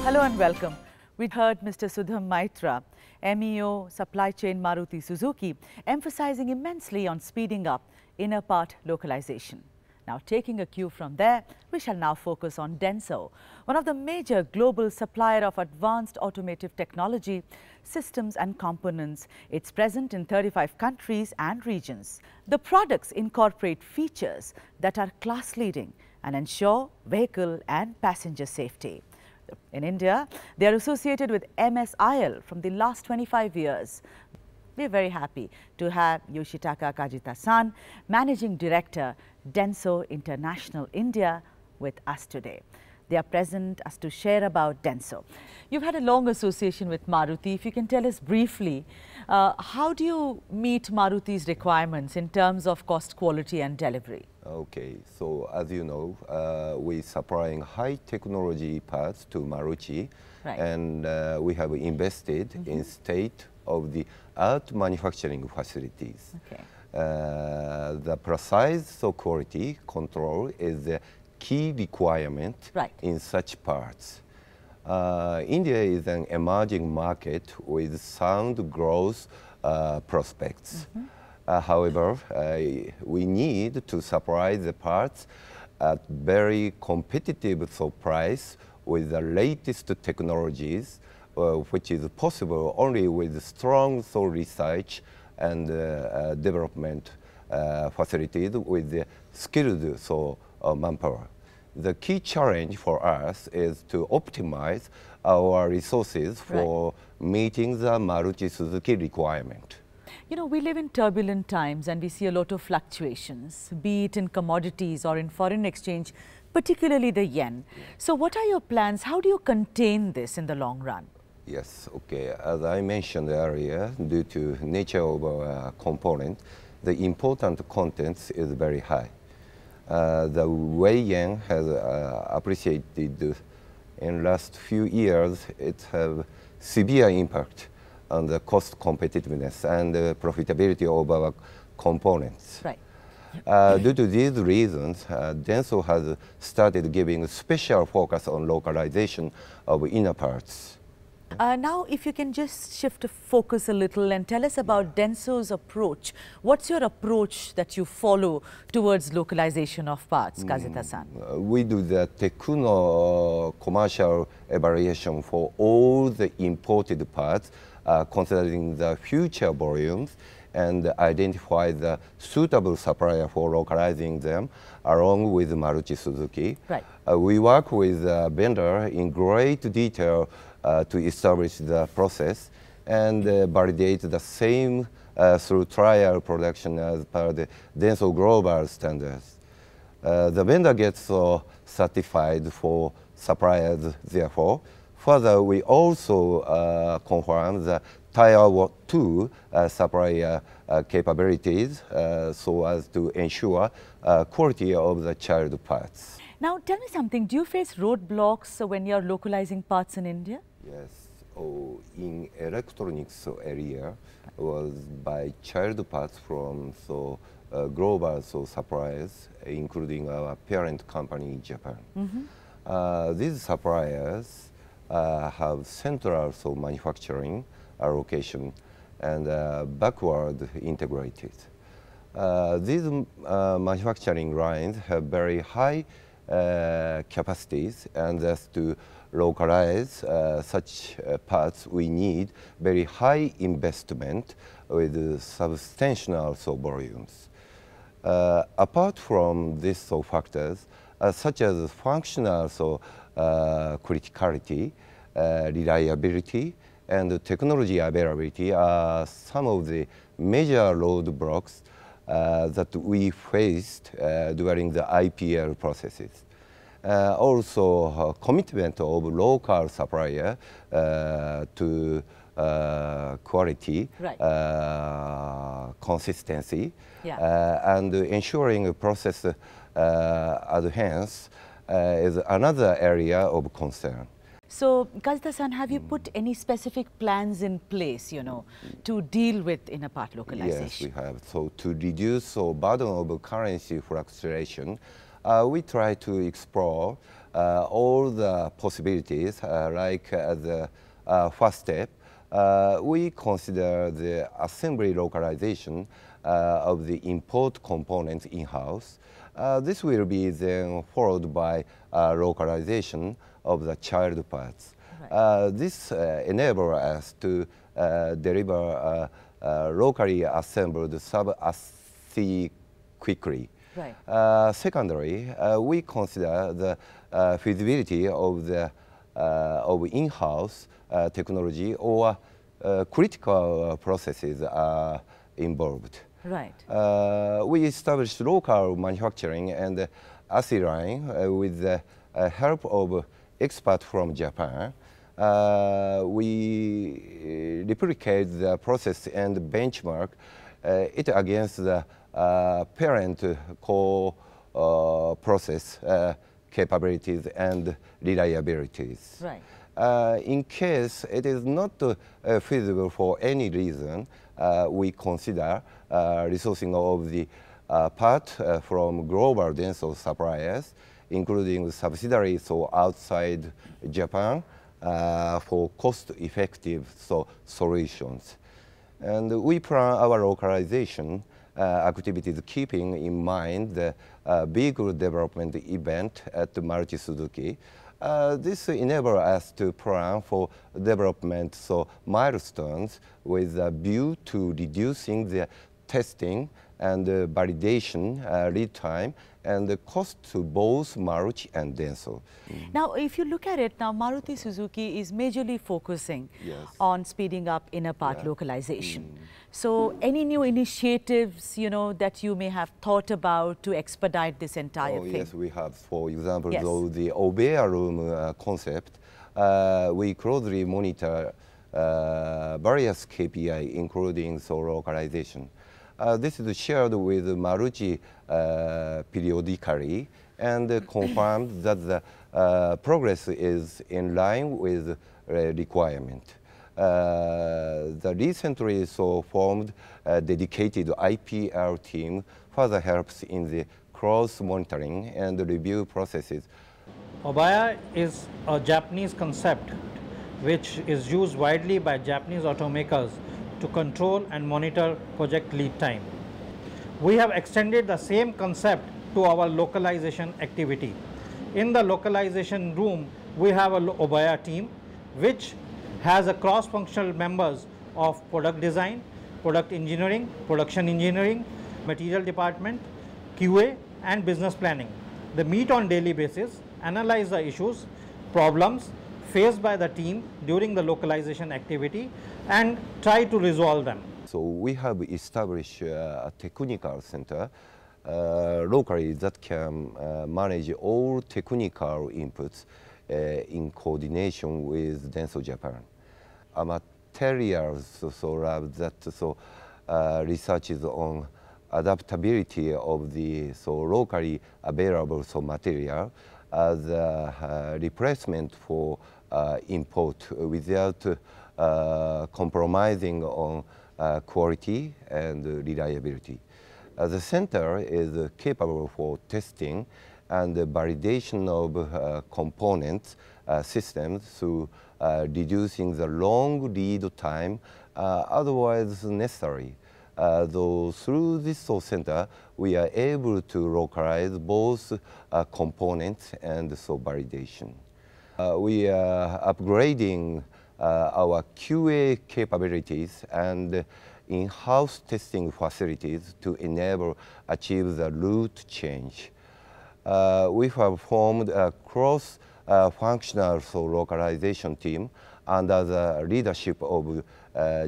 Hello and welcome. We heard Mr. Sudham Maitra, MEO Supply Chain Maruti Suzuki, emphasizing immensely on speeding up inner part localization. Now, taking a cue from there, we shall now focus on Denso, one of the major global supplier of advanced automotive technology, systems and components. It's present in 35 countries and regions. The products incorporate features that are class-leading and ensure vehicle and passenger safety. In India, they are associated with MSIL from the last 25 years. We are very happy to have Yoshitaka Kajita-san, Managing Director, Denso International India, with us today. They are present as to share about Denso. You've had a long association with Maruti. If you can tell us briefly, how do you meet Maruti's requirements in terms of cost, quality and delivery? Okay, so as you know, we supplying high technology parts to Maruti, Right. and we have invested in state-of-the-art manufacturing facilities. Okay. The precise quality control is the key requirement Right. in such parts. India is an emerging market with sound growth prospects. However, we need to supply the parts at very competitive price with the latest technologies, which is possible only with strong research and development facilities with the skilled manpower. The key challenge for us is to optimize our resources for meeting the Maruti Suzuki requirement. You know, we live in turbulent times and we see a lot of fluctuations, be it in commodities or in foreign exchange, particularly the yen. So what are your plans? How do you contain this in the long run? Yes, okay. As I mentioned earlier, due to nature of our component, the important contents is very high. The way yen has appreciated in last few years, it has severe impact on the cost competitiveness and the profitability of our components. Right. Due to these reasons, Denso has started giving special focus on localization of inner parts. Now, if you can just shift the focus a little and tell us about Denso's approach. What's your approach that you follow towards localization of parts, Kajita-san? We do the Tekuno commercial evaluation for all the imported parts, considering the future volumes, and identify the suitable supplier for localizing them along with Maruti Suzuki. Right. We work with the vendor in great detail to establish the process and validate the same through trial production as per the Denso global standards. The vendor gets certified for suppliers, therefore. Further, we also confirm the Tier 2 supplier capabilities so as to ensure quality of the child parts. Now, tell me something. Do you face roadblocks when you're localizing parts in India? Yes. In electronics area was by child parts from global suppliers, including our parent company in Japan. These suppliers have central manufacturing allocation and backward integrated. These manufacturing lines have very high capacities, and thus to localize such parts we need very high investment with substantial volumes. Apart from these factors, such as functional criticality, reliability, and technology availability are some of the major roadblocks that we faced during the IPL processes. Also, commitment of local supplier to quality, Right. consistency, Yeah. and ensuring process adherence is another area of concern. So, Kajita-san, have you put any specific plans in place, you know, to deal with inner part localization? Yes, we have. So to reduce burden of currency fluctuation, we try to explore all the possibilities, like the first step, we consider the assembly localization of the import components in-house. This will be then followed by localization of the child parts. Right. This enables us to deliver locally assembled sub-assembly quickly. Right. Secondly, we consider the feasibility of the in-house technology or critical processes are involved. Right. We established local manufacturing and assembly line with the help of experts from Japan. We replicate the process and benchmark it against the parent core process capabilities and reliabilities. Right. In case it is not feasible for any reason, we consider resourcing of the part from global Denso suppliers, including subsidiaries or outside Japan, for cost-effective solutions. And we plan our localization activities keeping in mind the vehicle development event at Maruti Suzuki. This enables us to plan for development milestones with a view to reducing the testing and validation lead time and the cost to both Maruti and Denso. Now, if you look at it, now Maruti Suzuki is majorly focusing on speeding up inner part localization. So, any new initiatives, that you may have thought about to expedite this entire thing? Yes, we have. For example, the Obeya room concept, we closely monitor various KPI, including localization. This is shared with Maruti periodically and confirmed that the progress is in line with requirement. The recently formed dedicated IPR team further helps in the cross-monitoring and review processes. Obeya is a Japanese concept which is used widely by Japanese automakers to control and monitor project lead time. We have extended the same concept to our localization activity. In the localization room, we have an Obeya team which has a cross-functional members of product design, product engineering, production engineering, material department, QA and business planning. They meet on daily basis, analyze the issues, problems faced by the team during the localization activity and try to resolve them. So we have established a technical center locally that can manage all technical inputs in coordination with Denso Japan. A materials lab that researches on adaptability of the locally available material as a replacement for import without compromising on quality and reliability. The center is capable for testing and validation of components systems through reducing the long lead time otherwise necessary. Though through this center, we are able to localize both components and validation. We are upgrading our QA capabilities and in-house testing facilities to enable achieve the route change. We have formed a cross-functional localization team under the leadership of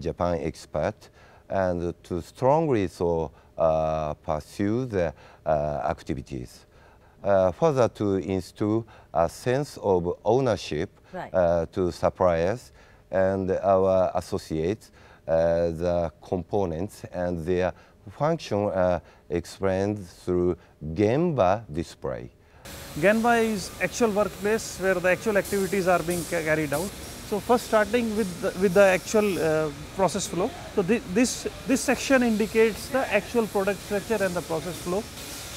Japan expert and to strongly pursue the activities. Further to instill a sense of ownership to suppliers and our associates, the components and their function explained through Gemba display. Gemba is actual workplace where the actual activities are being carried out. So first starting with the actual process flow. So this section indicates the actual product structure and the process flow.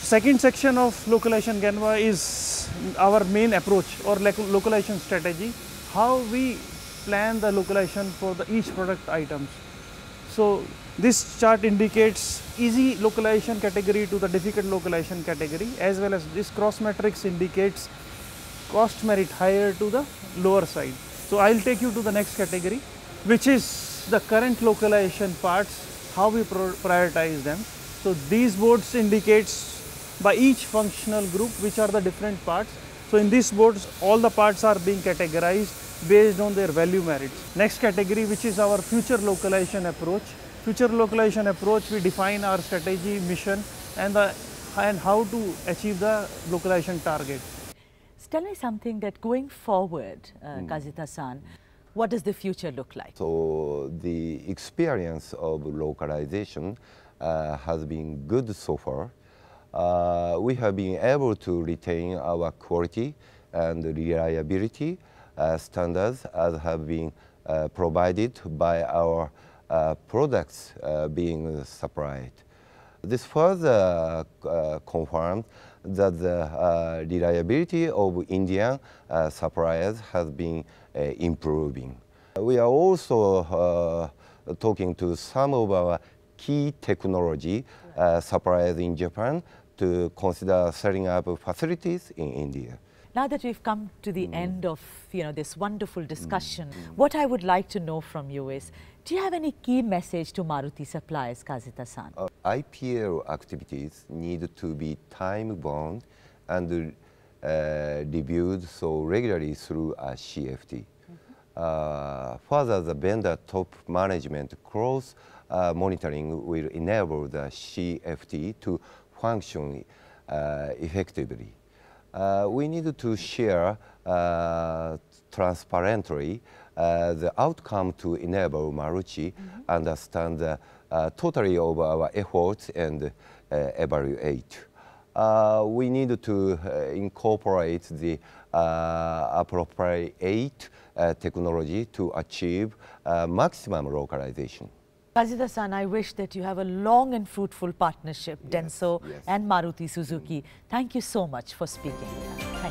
Second section of localization Canva is our main approach or localization strategy, how we plan the localization for each product items. So this chart indicates easy localization category to the difficult localization category, as well as this cross matrix indicates cost merit higher to the lower side. So I'll take you to the next category, which is the current localization parts, how we prioritize them. So these boards indicates by each functional group which are the different parts. So in these boards all the parts are being categorized based on their value merits. Next category, which is our future localization approach. Future localization approach, we define our strategy, mission and how to achieve the localization target. Tell me something that going forward, Kazita-san, what does the future look like? So the experience of localization has been good so far. We have been able to retain our quality and reliability standards as have been provided by our products being supplied. This further confirmed that the reliability of Indian suppliers has been improving. We are also talking to some of our key technology suppliers in Japan to consider setting up facilities in India. Now that we've come to the end of this wonderful discussion, what I would like to know from you is, do you have any key message to Maruti suppliers, Kazita-san? IPL activities need to be time-bound and reviewed so regularly through a CFT. Further, the vendor top management close monitoring will enable the CFT to function effectively. We need to share transparently the outcome to enable Maruti understand the totality of our efforts and evaluate. We need to incorporate the appropriate technology to achieve maximum localization. Kazita-san, I wish that you have a long and fruitful partnership, Denso yes. and Maruti Suzuki. Thank you so much for speaking. Thank you.